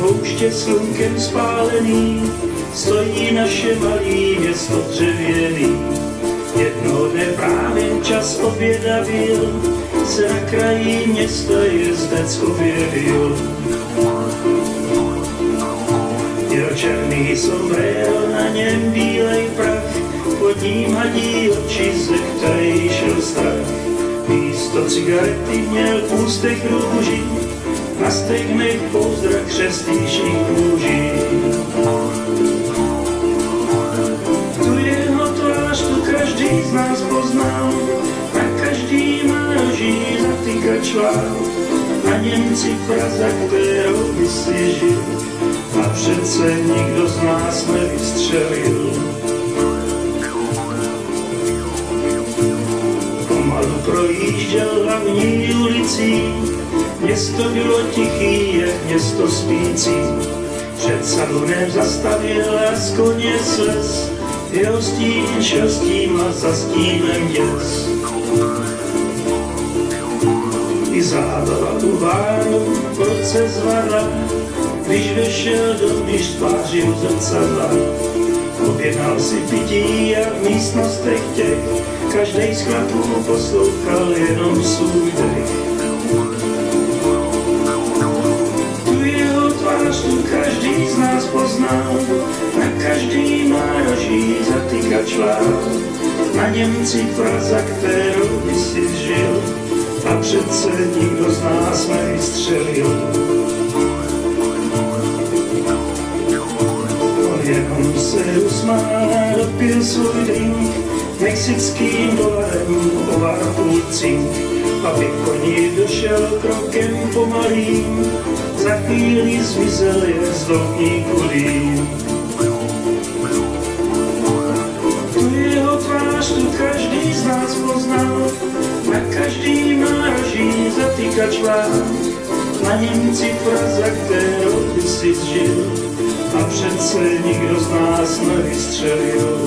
pouště slunkem spálený, stojí naše malý město dřevěný. Jednoho dne právě čas oběda byl, se na kraji města jezdec objevil. Měl černý sombrero, na něm bílej prach, pod ním hadí oči, ze kterých šel strach. Místo cigarety měl v ústech růží, na stegnech pouzdra křestíších kůží. Tu jeho tvář, tu každý z nás poznal, na každý má roží zatykač vál. Na něm cifra, za kterou by si žil, a přece nikdo z nás nevystřelil. Pomalu projížděl hlavní ulicí, město bylo tichý, jak město spící. Před salonem zastavil a z koně slez, jeho stín šel s tím a za stínem děs. I zábava u Vánoc v roce zvala, když vešel dovnitř tváři u zrcadla. Objednal si pití a v místnostech těch každej z chlapů poslouchal jenom svůj dech. Tu jeho tvář, tu každý z nás poznal, na každý má roží zatykač vál. Na něm cifra, za kterou by si žil, a přece nikdo z nás nevystřelil. Jenom se usmál a dopil svůj drink mexickým dolarem o půl cink. Aby koní došel krokem pomalým, za chvíli zmizel je zdolný kulím. Tu jeho tvář, tu každý z nás poznal, na každý má roží zatykač vál. Na něm cifra, za kterou by si žil, a přece nikdo z nás nevystřelil.